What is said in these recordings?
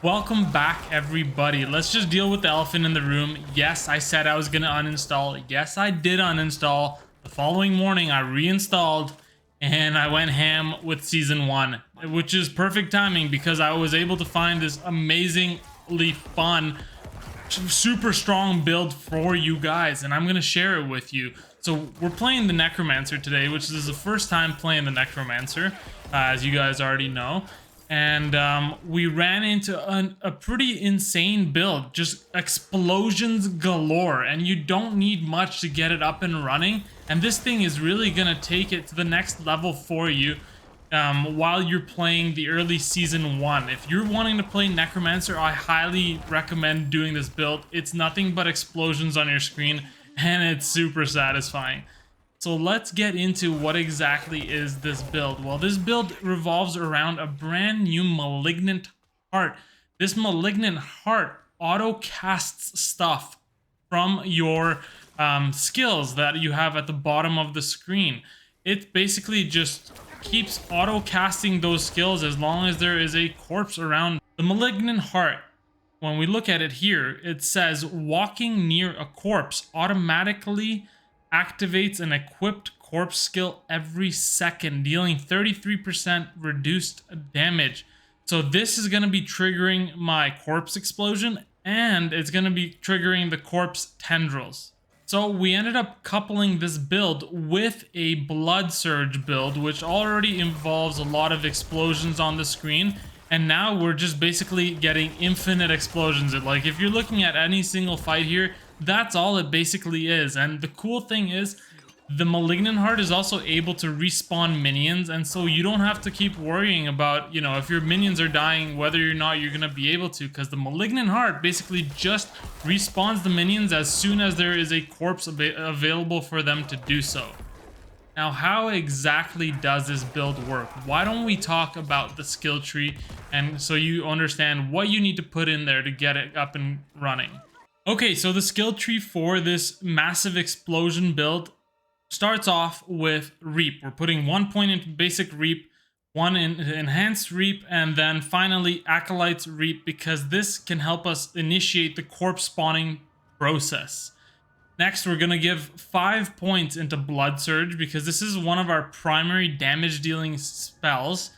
Welcome back, everybody. Let's just deal with the elephant in the room. Yes, I said I was going to uninstall. Yes, I did uninstall. The following morning, I reinstalled and I went ham with Season 1, which is perfect timing because I was able to find this amazingly fun, super strong build for you guys, and I'm going to share it with you. So we're playing the Necromancer today, which is the first time playing the Necromancer, as you guys already know. And we ran into a pretty insane build, just explosions galore, and you don't need much to get it up and running. And this thing is really gonna take it to the next level for you while you're playing the early Season 1. If you're wanting to play Necromancer, I highly recommend doing this build. It's nothing but explosions on your screen, and it's super satisfying. So let's get into what exactly is this build. Well, this build revolves around a brand new Malignant Heart. This Malignant Heart auto casts stuff from your skills that you have at the bottom of the screen. It basically just keeps auto casting those skills as long as there is a corpse around. The Malignant Heart, when we look at it here, it says walking near a corpse automatically activates an equipped corpse skill every second, dealing 33% reduced damage. So this is going to be triggering my corpse explosion, and it's going to be triggering the corpse tendrils. So we ended up coupling this build with a blood surge build, which already involves a lot of explosions on the screen. And now we're just basically getting infinite explosions. Like, if you're looking at any single fight here, that's all it basically is. And the cool thing is, the Malignant Heart is also able to respawn minions, and so you don't have to keep worrying about, you know, if your minions are dying, whether or not you're going to be able to, because the Malignant Heart basically just respawns the minions as soon as there is a corpse available for them to do so. Now, how exactly does this build work? Why don't we talk about the skill tree, and so you understand what you need to put in there to get it up and running. Okay, so the skill tree for this massive explosion build starts off with Reap. We're putting 1 point into basic Reap, 1 in enhanced Reap, and then finally Acolyte's Reap, because this can help us initiate the corpse spawning process. Next, we're going to give 5 points into Blood Surge, because this is one of our primary damage dealing spells.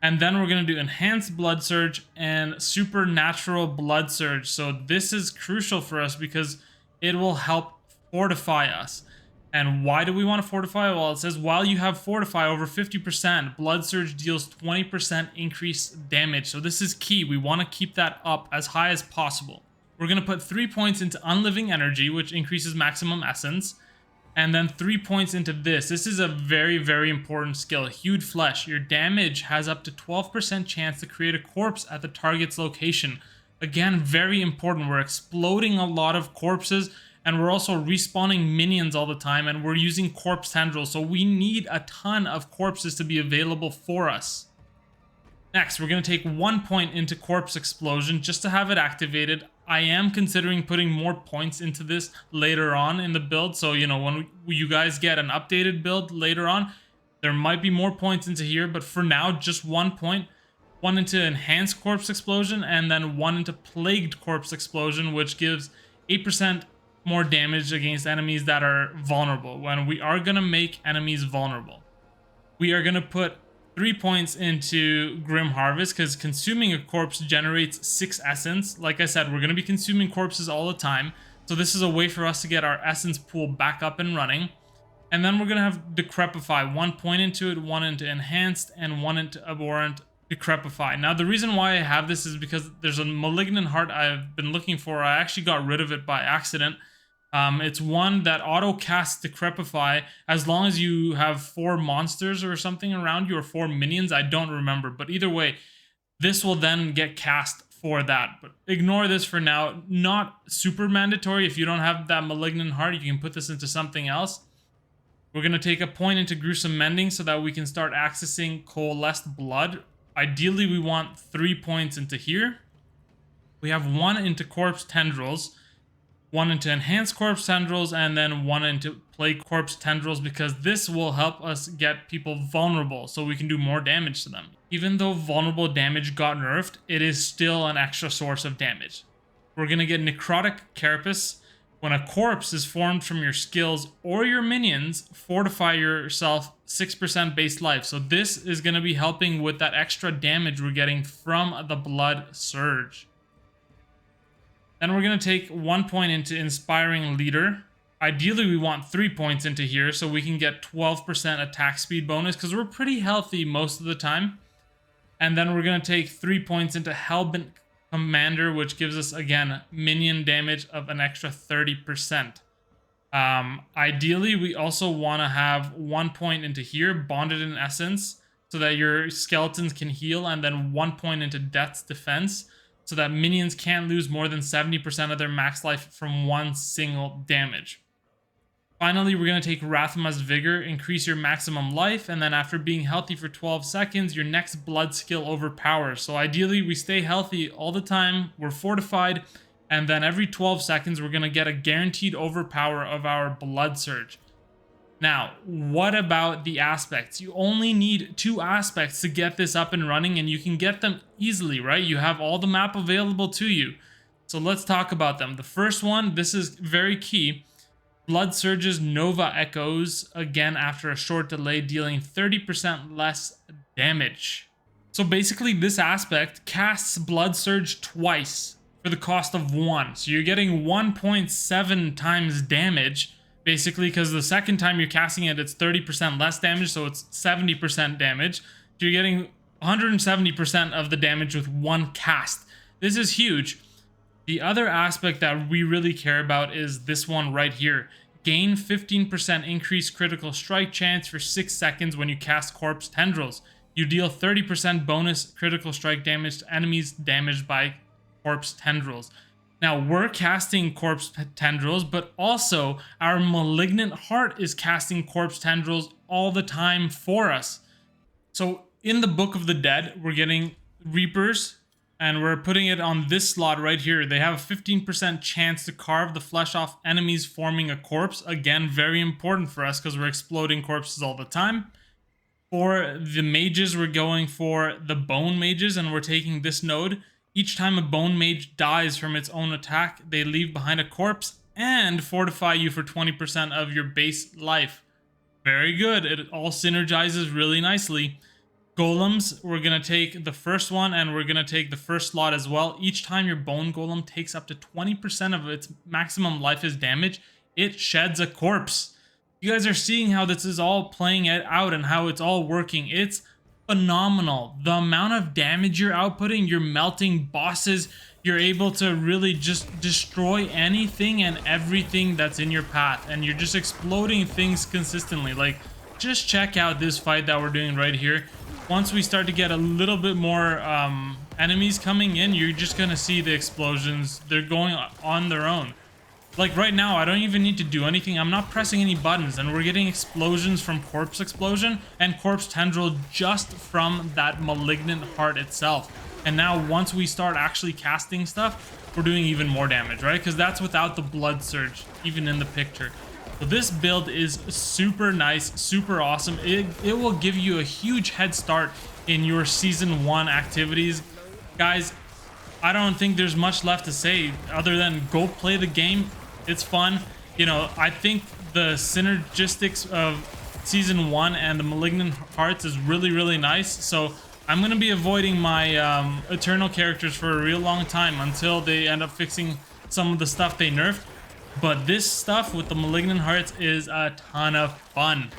And then we're going to do Enhanced Blood Surge and Supernatural Blood Surge. So this is crucial for us because it will help fortify us. And why do we want to fortify? Well, it says while you have Fortify over 50%, Blood Surge deals 20% increased damage. So this is key. We want to keep that up as high as possible. We're going to put 3 points into Unliving Energy, which increases maximum essence. And then 3 points into this. This is a very, very important skill. Hewed Flesh. Your damage has up to 12% chance to create a corpse at the target's location. Again, very important. We're exploding a lot of corpses, and we're also respawning minions all the time, and we're using corpse tendrils. So we need a ton of corpses to be available for us. Next, we're going to take 1 point into Corpse Explosion just to have it activated. I am considering putting more points into this later on in the build. So, you know, when you guys get an updated build later on, there might be more points into here. But for now, just 1 point. 1 into Enhanced Corpse Explosion, and then 1 into Plagued Corpse Explosion, which gives 8% more damage against enemies that are vulnerable. When we are going to make enemies vulnerable, we are going to put 3 points into Grim Harvest, because consuming a corpse generates 6 essence. Like I said, we're going to be consuming corpses all the time, so this is a way for us to get our essence pool back up and running. And then we're going to have Decrepify, 1 point into it, 1 into Enhanced, and 1 into Abhorrent Decrepify. Now, the reason why I have this is because there's a Malignant Heart I've been looking for. I actually got rid of it by accident. It's one that auto casts Decrepify as long as you have 4 monsters or something around you, or 4 minions. I don't remember, but either way, this will then get cast for that. But ignore this for now. Not super mandatory. If you don't have that Malignant Heart, you can put this into something else. We're going to take a point into Gruesome Mending so that we can start accessing Coalesced Blood. Ideally, we want 3 points into here. We have 1 into Corpse Tendrils, 1 into Enhanced Corpse Tendrils, and then 1 into Plague Corpse Tendrils, because this will help us get people vulnerable so we can do more damage to them. even though vulnerable damage got nerfed, it is still an extra source of damage. We're going to get Necrotic Carapace. When a corpse is formed from your skills or your minions, fortify yourself 6% base life. So this is going to be helping with that extra damage we're getting from the Blood Surge. Then we're going to take 1 point into Inspiring Leader. Ideally, we want 3 points into here so we can get 12% attack speed bonus because we're pretty healthy most of the time. And then we're going to take 3 points into Hellbent Commander, which gives us, again, minion damage of an extra 30%. Ideally, we also want to have 1 point into here, Bonded in Essence, so that your skeletons can heal, and then 1 point into Death's Defense, so that minions can't lose more than 70% of their max life from one single damage. Finally, we're going to take Rathma's Vigor, increase your maximum life, and then after being healthy for 12 seconds, your next blood skill overpowers. So ideally, we stay healthy all the time, we're fortified, and then every 12 seconds, we're going to get a guaranteed overpower of our Blood Surge. Now, what about the aspects? You only need 2 aspects to get this up and running, and you can get them easily, right? You have all the map available to you. So let's talk about them. The first one, this is very key. Blood Surge's Nova Echoes, again after a short delay, dealing 30% less damage. So basically this aspect casts Blood Surge twice for the cost of 1. So you're getting 1.7 times damage, basically, because the second time you're casting it, it's 30% less damage, so it's 70% damage. So you're getting 170% of the damage with 1 cast. This is huge. The other aspect that we really care about is this one right here. Gain 15% increased critical strike chance for 6 seconds when you cast Corpse Tendrils. You deal 30% bonus critical strike damage to enemies damaged by Corpse Tendrils. Now, we're casting Corpse Tendrils, but also our Malignant Heart is casting Corpse Tendrils all the time for us. So in the Book of the Dead, we're getting Reapers, and we're putting it on this slot right here. They have a 15% chance to carve the flesh off enemies forming a corpse. Again, very important for us because we're exploding corpses all the time. For the mages, we're going for the Bone Mages, and we're taking this node. Each time a Bone Mage dies from its own attack, they leave behind a corpse and fortify you for 20% of your base life. Very good. It all synergizes really nicely. Golems, we're going to take the first one, and we're going to take the first slot as well. Each time your Bone Golem takes up to 20% of its maximum life as damage, it sheds a corpse. You guys are seeing how this is all playing it out and how it's all working. It's phenomenal. The amount of damage you're outputting, you're melting bosses, you're able to really just destroy anything and everything that's in your path, and you're just exploding things consistently. Like, just check out this fight that we're doing right here. Once we start to get a little bit more enemies coming in, you're just gonna see the explosions. They're going on their own. Like right now, I don't even need to do anything. I'm not pressing any buttons, and we're getting explosions from Corpse Explosion and Corpse Tendril just from that Malignant Heart itself. And now once we start actually casting stuff, we're doing even more damage, right? Because that's without the Blood Surge, even in the picture. So this build is super nice, super awesome. It will give you a huge head start in your Season 1 activities. Guys, I don't think there's much left to say other than go play the game. It's fun. You know, I think the synergistics of Season 1 and the Malignant Hearts is really, really nice. So I'm going to be avoiding my Eternal characters for a real long time until they end up fixing some of the stuff they nerfed. But this stuff with the Malignant Hearts is a ton of fun.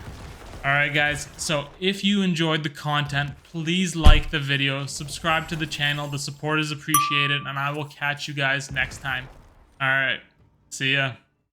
Alright guys, so if you enjoyed the content, please like the video, subscribe to the channel, the support is appreciated, and I will catch you guys next time. Alright, see ya.